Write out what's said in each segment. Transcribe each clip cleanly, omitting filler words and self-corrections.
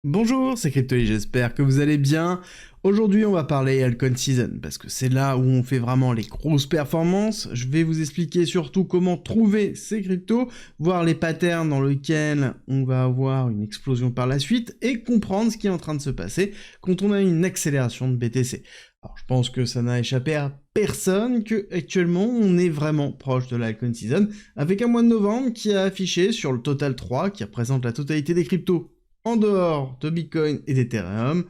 Bonjour, c'est Cryptoly, j'espère que vous allez bien. Aujourd'hui, on va parler Altcoin Season, parce que c'est là où on fait vraiment les grosses performances. Je vais vous expliquer surtout comment trouver ces cryptos, voir les patterns dans lesquels on va avoir une explosion par la suite, et comprendre ce qui est en train de se passer quand on a une accélération de BTC. Alors, je pense que ça n'a échappé à personne que actuellement on est vraiment proche de l'Altcoin Season, avec un mois de novembre qui a affiché sur le Total 3, qui représente la totalité des cryptos, en dehors de Bitcoin et d'Ethereum,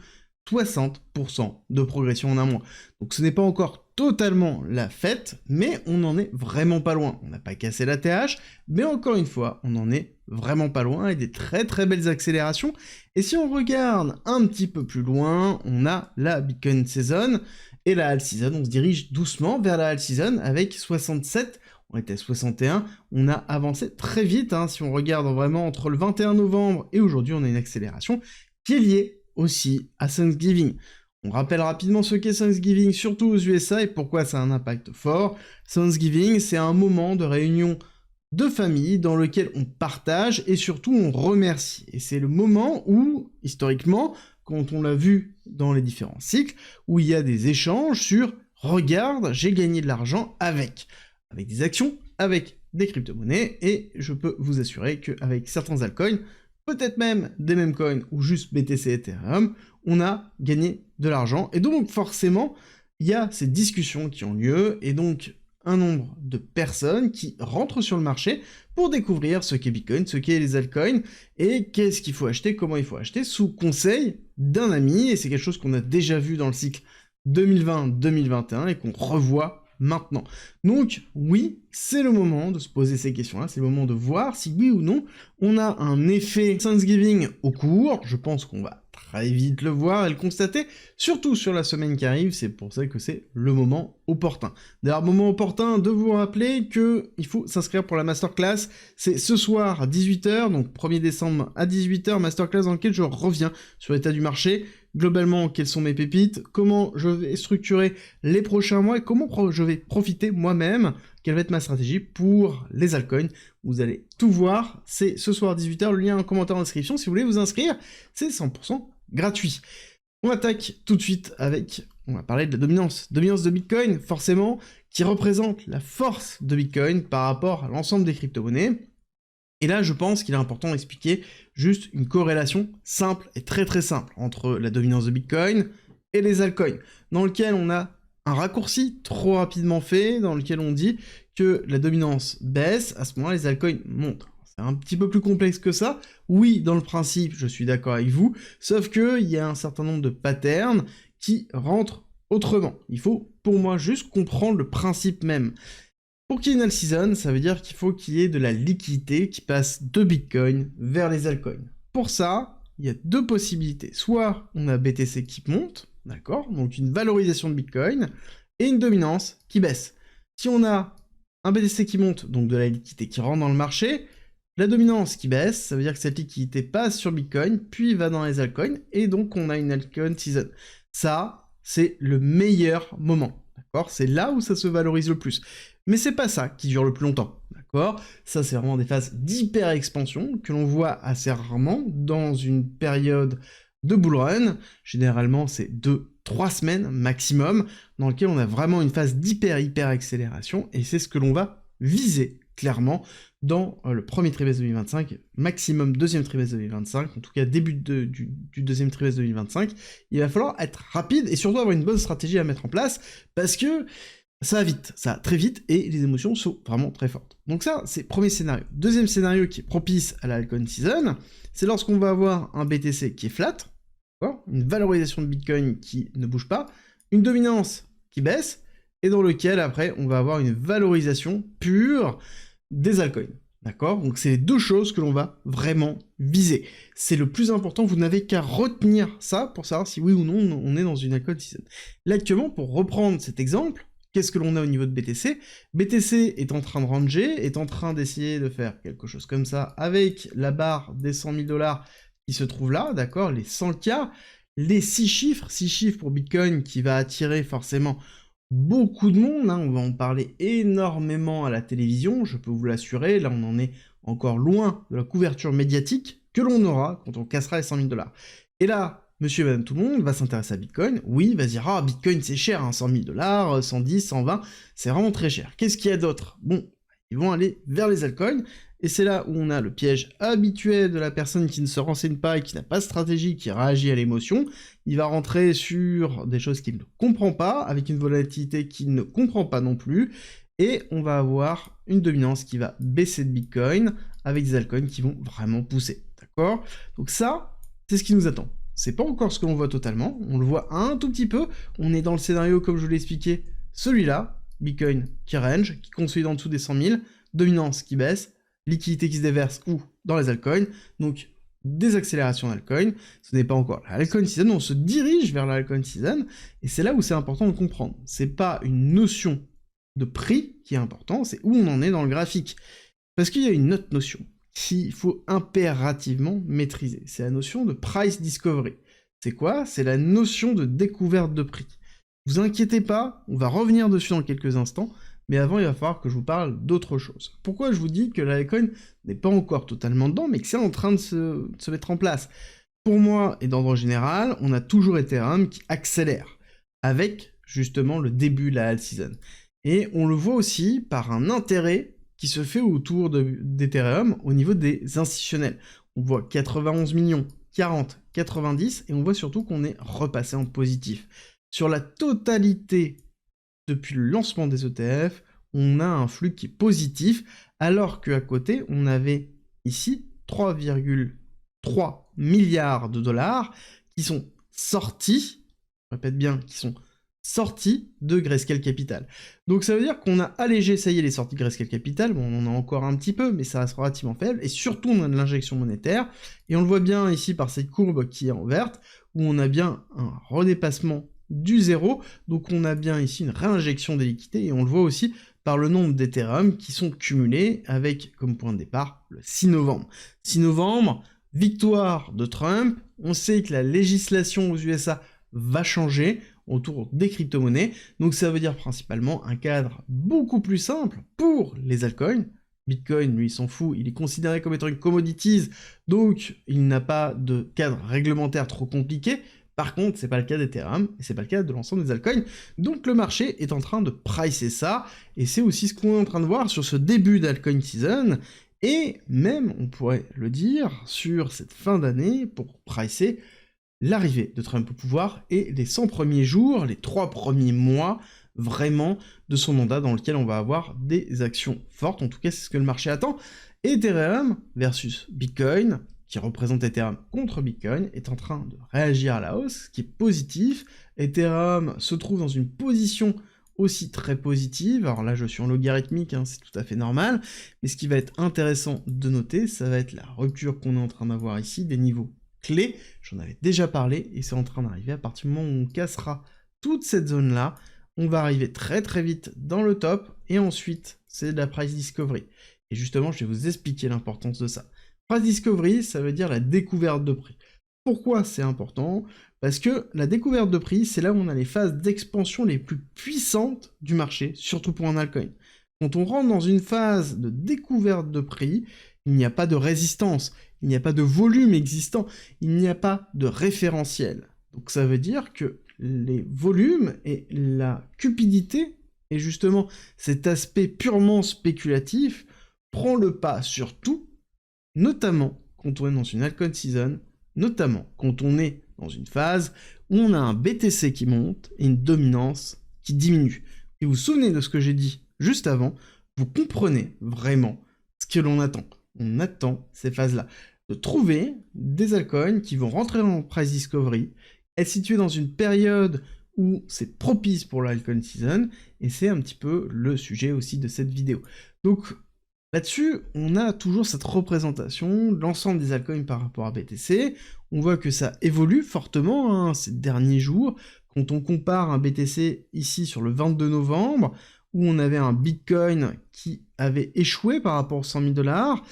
60% de progression en un mois. Donc ce n'est pas encore totalement la fête, mais on n'en est vraiment pas loin. On n'a pas cassé la TH, mais encore une fois, on n'en est vraiment pas loin, avec des très très belles accélérations. Et si on regarde un petit peu plus loin, on a la Bitcoin Season, et la Alt Season, on se dirige doucement vers la Alt Season avec 67, on était à 61, on a avancé très vite, hein, si on regarde vraiment entre le 21 novembre et aujourd'hui, on a une accélération qui est liée aussi à Thanksgiving. On rappelle rapidement ce qu'est Thanksgiving, surtout aux USA, et pourquoi ça a un impact fort. Thanksgiving, c'est un moment de réunion de famille dans lequel on partage et surtout on remercie. Et c'est le moment où, historiquement, quand on l'a vu dans les différents cycles, où il y a des échanges sur « regarde, j'ai gagné de l'argent avec » des actions, avec des crypto-monnaies, et je peux vous assurer qu'avec certains altcoins, peut-être même des mêmes coins ou juste BTC Ethereum, on a gagné de l'argent. Et donc forcément, il y a ces discussions qui ont lieu, et donc un nombre de personnes qui rentrent sur le marché pour découvrir ce qu'est Bitcoin, ce qu'est les altcoins, et qu'est-ce qu'il faut acheter, comment il faut acheter, sous conseil d'un ami, et c'est quelque chose qu'on a déjà vu dans le cycle 2020-2021, et qu'on revoit maintenant. Donc oui, c'est le moment de se poser ces questions-là, c'est le moment de voir si oui ou non on a un effet Thanksgiving au cours. Je pense qu'on va très vite le voir et le constater, surtout sur la semaine qui arrive, c'est pour ça que c'est le moment opportun. D'ailleurs, moment opportun de vous rappeler que il faut s'inscrire pour la masterclass, c'est ce soir à 18h, donc 1er décembre à 18h, masterclass dans lequel je reviens sur l'état du marché, globalement, quelles sont mes pépites, comment je vais structurer les prochains mois et comment je vais profiter moi-même, quelle va être ma stratégie pour les altcoins. Vous allez tout voir, c'est ce soir à 18h, le lien en commentaire en description, si vous voulez vous inscrire, c'est 100% gratuit. On attaque tout de suite avec, on va parler de la dominance de Bitcoin, forcément, qui représente la force de Bitcoin par rapport à l'ensemble des crypto-monnaies. Et là, je pense qu'il est important d'expliquer juste une corrélation simple et très très simple entre la dominance de Bitcoin et les altcoins, dans lequel on a un raccourci trop rapidement fait, dans lequel on dit que la dominance baisse, à ce moment-là, les altcoins montent. C'est un petit peu plus complexe que ça. Oui, dans le principe, je suis d'accord avec vous, sauf qu'il y a un certain nombre de patterns qui rentrent autrement. Il faut, pour moi, juste comprendre le principe même. Pour qu'il y ait une alt season, ça veut dire qu'il faut qu'il y ait de la liquidité qui passe de Bitcoin vers les altcoins. Pour ça, il y a deux possibilités. Soit on a BTC qui monte, d'accord, donc une valorisation de Bitcoin, et une dominance qui baisse. Si on a un BTC qui monte, donc de la liquidité qui rentre dans le marché, la dominance qui baisse, ça veut dire que cette liquidité passe sur Bitcoin, puis va dans les altcoins, et donc on a une altcoin season. Ça, c'est le meilleur moment, d'accord? C'est là où ça se valorise le plus. Mais c'est pas ça qui dure le plus longtemps, d'accord? Ça, c'est vraiment des phases d'hyper-expansion que l'on voit assez rarement dans une période de bull run. Généralement, c'est 2-3 semaines maximum, dans lequel on a vraiment une phase d'hyper-accélération, et c'est ce que l'on va viser, clairement, dans le premier trimestre 2025, maximum deuxième trimestre 2025, en tout cas début du deuxième trimestre 2025. Il va falloir être rapide, et surtout avoir une bonne stratégie à mettre en place, parce que ça va vite, ça va très vite, et les émotions sont vraiment très fortes. Donc ça, c'est le premier scénario. Deuxième scénario qui est propice à la altcoin season, c'est lorsqu'on va avoir un BTC qui est flat, une valorisation de Bitcoin qui ne bouge pas, une dominance qui baisse, et dans lequel, après, on va avoir une valorisation pure des altcoins. D'accord? Donc c'est les deux choses que l'on va vraiment viser. C'est le plus important, vous n'avez qu'à retenir ça pour savoir si oui ou non on est dans une altcoin season. Là, actuellement, pour reprendre cet exemple, qu'est-ce que l'on a au niveau de BTC? BTC est en train de ranger, est en train d'essayer de faire quelque chose comme ça avec la barre des 100 000 $ qui se trouve là, d'accord? Les 100K, les 6 chiffres pour Bitcoin qui va attirer forcément beaucoup de monde, hein, on va en parler énormément à la télévision, je peux vous l'assurer, là on en est encore loin de la couverture médiatique que l'on aura quand on cassera les 100 000 $. Et là, monsieur et madame tout le monde va s'intéresser à Bitcoin, oui, va se dire « Ah, Bitcoin c'est cher, hein, 100 000 $, 110, 120, c'est vraiment très cher. Qu'est-ce qu'il y a d'autre ?» Bon, ils vont aller vers les altcoins, et c'est là où on a le piège habituel de la personne qui ne se renseigne pas et qui n'a pas de stratégie, qui réagit à l'émotion. Il va rentrer sur des choses qu'il ne comprend pas, avec une volatilité qu'il ne comprend pas non plus, et on va avoir une dominance qui va baisser de Bitcoin, avec des altcoins qui vont vraiment pousser, d'accord? Donc ça, c'est ce qui nous attend. C'est pas encore ce que l'on voit totalement, on le voit un tout petit peu, on est dans le scénario comme je vous l'ai expliqué, celui-là, Bitcoin qui range, qui consolide en dessous des 100 000, dominance qui baisse, liquidité qui se déverse ou dans les altcoins, donc des accélérations d'altcoins, ce n'est pas encore la altcoin season, on se dirige vers la altcoin season, et c'est là où c'est important de comprendre. C'est pas une notion de prix qui est important, c'est où on en est dans le graphique. Parce qu'il y a une autre notion qu'il faut impérativement maîtriser, c'est la notion de price discovery. C'est quoi? C'est la notion de découverte de prix. Vous inquiétez pas, on va revenir dessus dans quelques instants, mais avant il va falloir que je vous parle d'autre chose. Pourquoi je vous dis que l'altcoin n'est pas encore totalement dedans, mais que c'est en train de se mettre en place? Pour moi, et d'ordre général, on a toujours Ethereum qui accélère, avec justement le début de la alt season. Et on le voit aussi par un intérêt qui se fait autour d'Ethereum au niveau des institutionnels. On voit 91 millions, 40, 90, et on voit surtout qu'on est repassé en positif. Sur la totalité, depuis le lancement des ETF, on a un flux qui est positif, alors qu'à côté, on avait ici 3,3 milliards de dollars qui sont sortis, je répète bien, qui sont sortis de Grayscale Capital. Donc ça veut dire qu'on a allégé, ça y est, les sorties de Grayscale Capital, bon on en a encore un petit peu, mais ça reste relativement faible, et surtout on a de l'injection monétaire, et on le voit bien ici par cette courbe qui est en verte, où on a bien un redépassement du zéro, donc on a bien ici une réinjection des liquidités, et on le voit aussi par le nombre d'Ethereum qui sont cumulés avec comme point de départ le 6 novembre. 6 novembre, victoire de Trump, on sait que la législation aux USA va changer autour des crypto-monnaies, donc ça veut dire principalement un cadre beaucoup plus simple pour les altcoins. Bitcoin, lui, il s'en fout, il est considéré comme étant une commodities, donc il n'a pas de cadre réglementaire trop compliqué. Par contre, c'est pas le cas d'Ethereum, et c'est pas le cas de l'ensemble des altcoins, donc le marché est en train de pricer ça, et c'est aussi ce qu'on est en train de voir sur ce début d'altcoin season, et même, on pourrait le dire, sur cette fin d'année, pour pricer l'arrivée de Trump au pouvoir, et les 100 premiers jours, les 3 premiers mois, vraiment, de son mandat, dans lequel on va avoir des actions fortes, en tout cas c'est ce que le marché attend. Ethereum versus Bitcoin, qui représente Ethereum contre Bitcoin, est en train de réagir à la hausse, ce qui est positif. Ethereum se trouve dans une position aussi très positive, alors là je suis en logarithmique, hein, c'est tout à fait normal, mais ce qui va être intéressant de noter, ça va être la rupture qu'on est en train d'avoir ici, des niveaux clés, j'en avais déjà parlé, et c'est en train d'arriver à partir du moment où on cassera toute cette zone-là, on va arriver très très vite dans le top, et ensuite, c'est de la price discovery. Et justement, je vais vous expliquer l'importance de ça. Price discovery, ça veut dire la découverte de prix. Pourquoi c'est important? Parce que la découverte de prix, c'est là où on a les phases d'expansion les plus puissantes du marché, surtout pour un altcoin. Quand on rentre dans une phase de découverte de prix, il n'y a pas de résistance, il n'y a pas de volume existant, il n'y a pas de référentiel. Donc ça veut dire que les volumes et la cupidité, et justement cet aspect purement spéculatif, prend le pas sur tout, notamment quand on est dans une altcoin season, notamment quand on est dans une phase où on a un BTC qui monte et une dominance qui diminue. Et vous vous souvenez de ce que j'ai dit juste avant, vous comprenez vraiment ce que l'on attend. On attend ces phases-là, de trouver des altcoins qui vont rentrer en price discovery, être situés dans une période où c'est propice pour l'altcoin season, et c'est un petit peu le sujet aussi de cette vidéo. Donc là-dessus, on a toujours cette représentation de l'ensemble des altcoins par rapport à BTC, on voit que ça évolue fortement hein, ces derniers jours, quand on compare un BTC ici sur le 22 novembre, où on avait un Bitcoin qui avait échoué par rapport aux 100 000 $,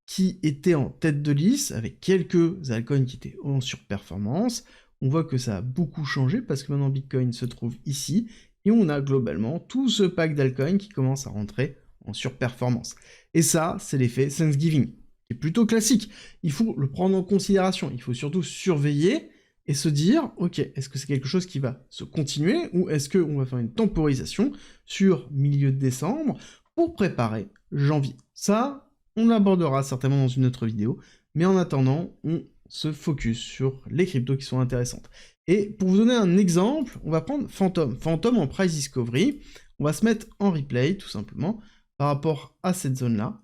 qui était en tête de liste, avec quelques altcoins qui étaient en surperformance. On voit que ça a beaucoup changé, parce que maintenant Bitcoin se trouve ici, et on a globalement tout ce pack d'altcoins qui commence à rentrer en surperformance. Et ça, c'est l'effet Thanksgiving, qui est plutôt classique. Il faut le prendre en considération, il faut surtout surveiller et se dire, ok, est-ce que c'est quelque chose qui va se continuer, ou est-ce qu'on va faire une temporisation sur milieu de décembre pour préparer janvier. Ça, on l'abordera certainement dans une autre vidéo, mais en attendant, on se focus sur les cryptos qui sont intéressantes. Et pour vous donner un exemple, on va prendre Phantom. Phantom en price discovery, on va se mettre en replay, tout simplement, par rapport à cette zone-là,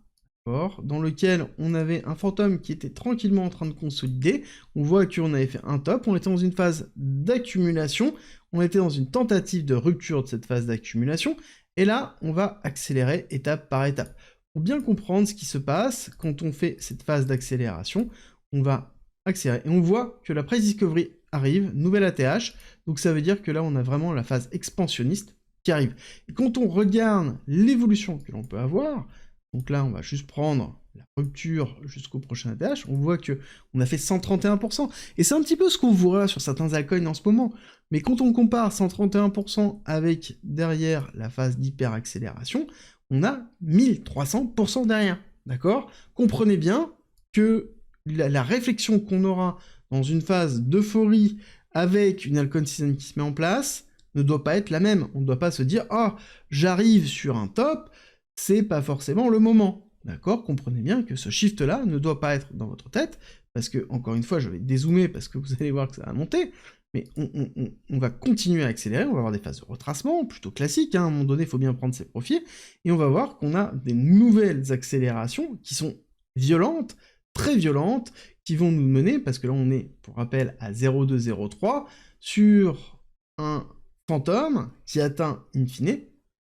dans lequel on avait un Phantom qui était tranquillement en train de consolider. On voit qu'on avait fait un top, on était dans une phase d'accumulation, on était dans une tentative de rupture de cette phase d'accumulation, et là, on va accélérer étape par étape. Pour bien comprendre ce qui se passe, quand on fait cette phase d'accélération, on va accélérer. Et on voit que la price discovery arrive, nouvelle ATH, donc ça veut dire que là, on a vraiment la phase expansionniste qui arrive. Et quand on regarde l'évolution que l'on peut avoir, donc là, on va juste prendre la rupture jusqu'au prochain ATH, on voit que on a fait 131%. Et c'est un petit peu ce qu'on voit sur certains altcoins en ce moment. Mais quand on compare 131% avec derrière la phase d'hyper-accélération, on a 1300% derrière, d'accord? Comprenez bien que la réflexion qu'on aura dans une phase d'euphorie avec une altcoin season qui se met en place ne doit pas être la même. On ne doit pas se dire « Ah, j'arrive sur un top », c'est pas forcément le moment, d'accord? Comprenez bien que ce shift-là ne doit pas être dans votre tête, parce que, encore une fois, je vais dézoomer parce que vous allez voir que ça va monter, mais on va continuer à accélérer, on va avoir des phases de retracement, plutôt classiques, hein, à un moment donné, il faut bien prendre ses profils, et on va voir qu'on a des nouvelles accélérations qui sont violentes, très violentes, qui vont nous mener, parce que là on est, pour rappel, à 0,203, sur un Phantom qui atteint, in fine,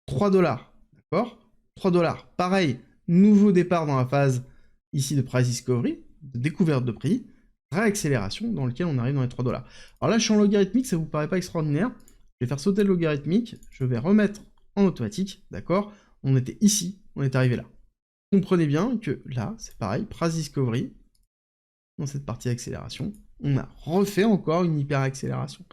3 $, d'accord? 3 $. Pareil, nouveau départ dans la phase ici de price discovery, de découverte de prix, réaccélération dans lequel on arrive dans les 3 $. Alors là, je suis en logarithmique, ça vous paraît pas extraordinaire. Je vais faire sauter le logarithmique, je vais remettre en automatique, d'accord? On était ici, on est arrivé là. Comprenez bien que là, c'est pareil, price discovery, dans cette partie accélération, on a refait encore une hyper-accélération.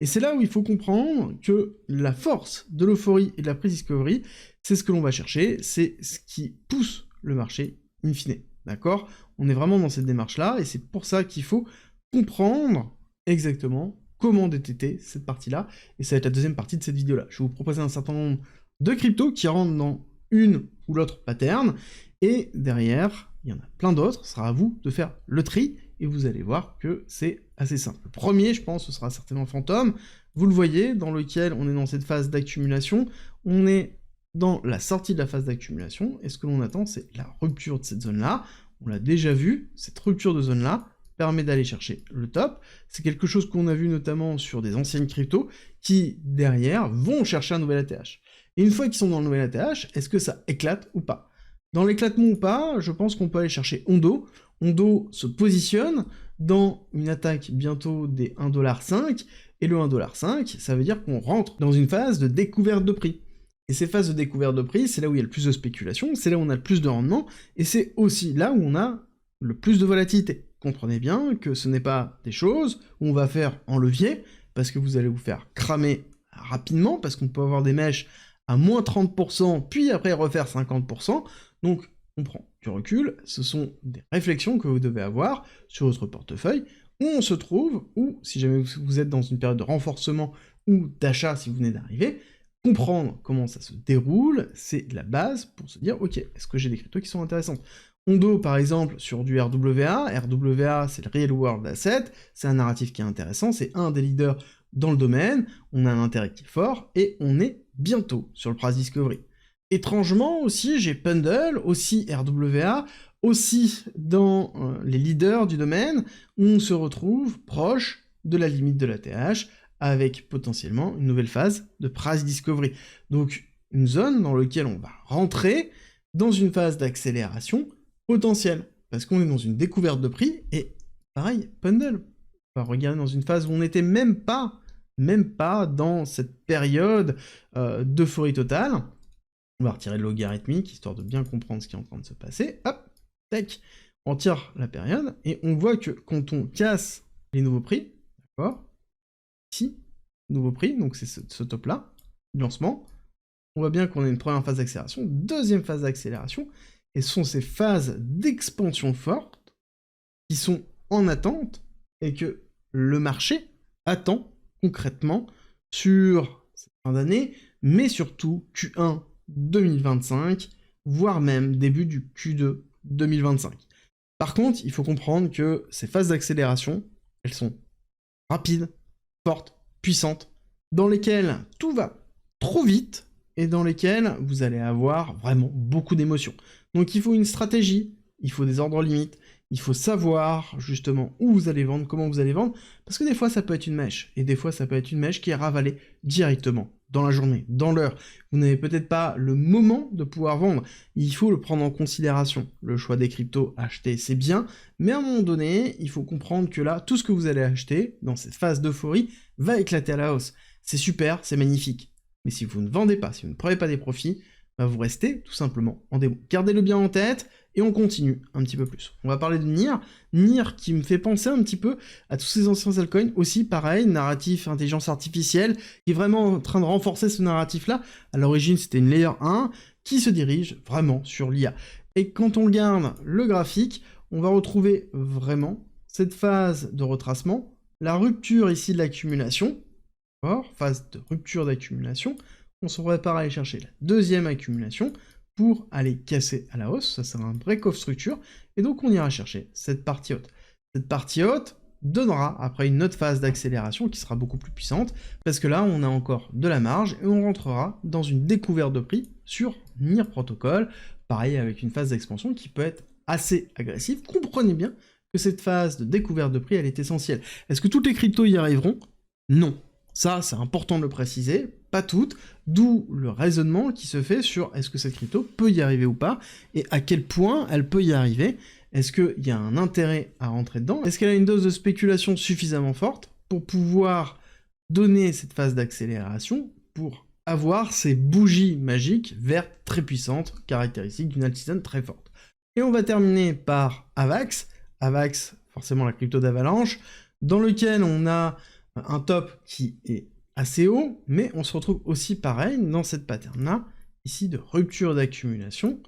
Et c'est là où il faut comprendre que la force de l'euphorie et de la price discovery, c'est ce que l'on va chercher, c'est ce qui pousse le marché in fine, d'accord? On est vraiment dans cette démarche-là, et c'est pour ça qu'il faut comprendre exactement comment détecter cette partie-là, et ça va être la deuxième partie de cette vidéo-là. Je vais vous proposer un certain nombre de cryptos qui rentrent dans une ou l'autre pattern, et derrière, il y en a plein d'autres, ce sera à vous de faire le tri, et vous allez voir que c'est assez simple. Le premier, je pense, ce sera certainement Phantom, vous le voyez, dans lequel on est dans cette phase d'accumulation, on est dans la sortie de la phase d'accumulation, et ce que l'on attend, c'est la rupture de cette zone-là. On l'a déjà vu, cette rupture de zone-là permet d'aller chercher le top. C'est quelque chose qu'on a vu notamment sur des anciennes cryptos, qui, derrière, vont chercher un nouvel ATH. Et une fois qu'ils sont dans le nouvel ATH, est-ce que ça éclate ou pas? Dans l'éclatement ou pas, je pense qu'on peut aller chercher Ondo. Ondo se positionne dans une attaque bientôt des 1,5$, et le 1,5$, ça veut dire qu'on rentre dans une phase de découverte de prix. Et ces phases de découverte de prix, c'est là où il y a le plus de spéculation, c'est là où on a le plus de rendement, et c'est aussi là où on a le plus de volatilité. Comprenez bien que ce n'est pas des choses où on va faire en levier, parce que vous allez vous faire cramer rapidement, parce qu'on peut avoir des mèches à moins 30%, puis après refaire 50%, donc on prend du recul, ce sont des réflexions que vous devez avoir sur votre portefeuille, où on se trouve, ou si jamais vous êtes dans une période de renforcement ou d'achat si vous venez d'arriver, comprendre comment ça se déroule, c'est la base pour se dire, ok, est-ce que j'ai des cryptos qui sont intéressantes? Ondo, par exemple, sur du RWA, RWA, c'est le Real World Asset, c'est un narratif qui est intéressant, c'est un des leaders dans le domaine, on a un intérêt qui est fort, et on est bientôt sur le price discovery. Étrangement aussi, j'ai Pendle, aussi RWA, aussi dans les leaders du domaine, où on se retrouve proche de la limite de l'ATH, avec potentiellement une nouvelle phase de price discovery. Donc une zone dans laquelle on va rentrer dans une phase d'accélération potentielle, parce qu'on est dans une découverte de prix, et pareil, Pendle, on va regarder dans une phase où on n'était même pas dans cette période d'euphorie totale. On va retirer le logarithmique, histoire de bien comprendre ce qui est en train de se passer. Hop, tac, on retire la période, et on voit que quand on casse les nouveaux prix, d'accord, ici, nouveau prix, donc c'est ce top-là, lancement, on voit bien qu'on a une première phase d'accélération, deuxième phase d'accélération, et ce sont ces phases d'expansion forte qui sont en attente et que le marché attend concrètement sur cette fin d'année, mais surtout Q1 2025, voire même début du Q2 2025. Par contre, il faut comprendre que ces phases d'accélération, elles sont rapides, fortes, puissantes, dans lesquelles tout va trop vite et dans lesquelles vous allez avoir vraiment beaucoup d'émotions. Donc il faut une stratégie, il faut des ordres limites, il faut savoir justement où vous allez vendre, comment vous allez vendre, parce que des fois ça peut être une mèche, et des fois ça peut être une mèche qui est ravalée directement, dans la journée, dans l'heure. Vous n'avez peut-être pas le moment de pouvoir vendre, il faut le prendre en considération. Le choix des cryptos acheter, c'est bien, mais à un moment donné, il faut comprendre que là, tout ce que vous allez acheter, dans cette phase d'euphorie, va éclater à la hausse. C'est super, c'est magnifique. Mais si vous ne vendez pas, si vous ne prenez pas des profits, bah vous restez tout simplement en démo. Gardez-le bien en tête, et on continue un petit peu plus. On va parler de NIR. NIR qui me fait penser un petit peu à tous ces anciens altcoins, aussi pareil, narratif intelligence artificielle, qui est vraiment en train de renforcer ce narratif-là. À l'origine, c'était une layer 1 qui se dirige vraiment sur l'IA. Et quand on regarde le graphique, on va retrouver vraiment cette phase de retracement, la rupture ici de l'accumulation, phase de rupture d'accumulation, on se prépare à aller chercher la deuxième accumulation pour aller casser à la hausse, ça c'est un break-off structure, et donc on ira chercher cette partie haute. Cette partie haute donnera après une autre phase d'accélération qui sera beaucoup plus puissante, parce que là on a encore de la marge, et on rentrera dans une découverte de prix sur NIR Protocol, pareil avec une phase d'expansion qui peut être assez agressive. Comprenez bien que cette phase de découverte de prix elle est essentielle. Est-ce que toutes les cryptos y arriveront? Non. Ça, c'est important de le préciser, pas toutes, d'où le raisonnement qui se fait sur est-ce que cette crypto peut y arriver ou pas, et à quel point elle peut y arriver. Est-ce qu'il y a un intérêt à rentrer dedans? Est-ce qu'elle a une dose de spéculation suffisamment forte pour pouvoir donner cette phase d'accélération, pour avoir ces bougies magiques vertes très puissantes, caractéristiques d'une altitude très forte? Et on va terminer par AVAX. AVAX, forcément la crypto d'Avalanche, dans lequel on a un top qui est assez haut, mais on se retrouve aussi pareil dans cette pattern-là, ici de rupture d'accumulation,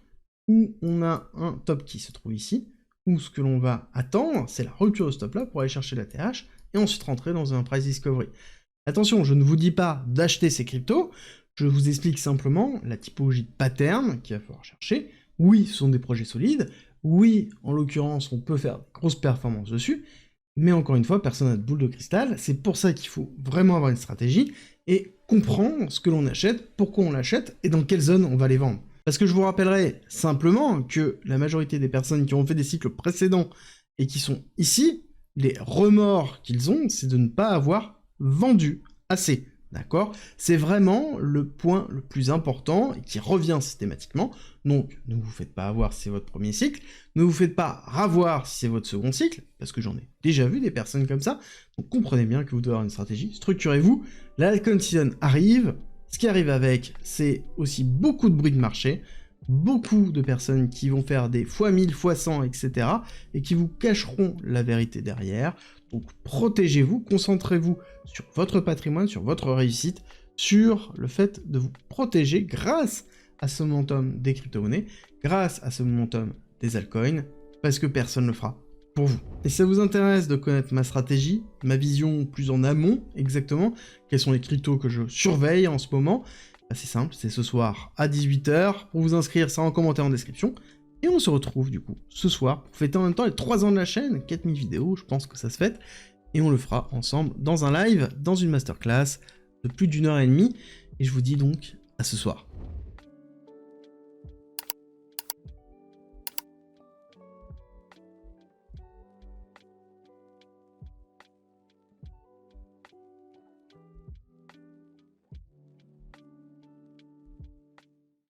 où on a un top qui se trouve ici, où ce que l'on va attendre, c'est la rupture de ce top-là pour aller chercher la TH, et ensuite rentrer dans un price discovery. Attention, je ne vous dis pas d'acheter ces cryptos, je vous explique simplement la typologie de pattern qu'il va falloir chercher. Oui, ce sont des projets solides, oui, en l'occurrence, on peut faire de grosses performances dessus, mais encore une fois, personne n'a de boule de cristal, c'est pour ça qu'il faut vraiment avoir une stratégie, et comprendre ce que l'on achète, pourquoi on l'achète, et dans quelle zone on va les vendre. Parce que je vous rappellerai simplement que la majorité des personnes qui ont fait des cycles précédents, et qui sont ici, les remords qu'ils ont, c'est de ne pas avoir vendu assez. D'accord? C'est vraiment le point le plus important et qui revient systématiquement. Donc, ne vous faites pas avoir si c'est votre premier cycle, ne vous faites pas ravoir si c'est votre second cycle, parce que j'en ai déjà vu des personnes comme ça. Donc, comprenez bien que vous devez avoir une stratégie, structurez-vous. La altcoin season arrive. Ce qui arrive avec, c'est aussi beaucoup de bruit de marché, beaucoup de personnes qui vont faire des x1000, x100, etc. et qui vous cacheront la vérité derrière. Donc protégez-vous, concentrez-vous sur votre patrimoine, sur votre réussite, sur le fait de vous protéger grâce à ce momentum des crypto-monnaies, grâce à ce momentum des altcoins, parce que personne ne le fera pour vous. Et si ça vous intéresse de connaître ma stratégie, ma vision plus en amont, exactement, quels sont les cryptos que je surveille en ce moment, bah c'est simple, c'est ce soir à 18 h. Pour vous inscrire, c'est en commentaire en description. Et on se retrouve du coup ce soir pour fêter en même temps les 3 ans de la chaîne, 4000 vidéos, je pense que ça se fête, et on le fera ensemble dans un live, dans une masterclass de plus d'1 h 30, et je vous dis donc à ce soir.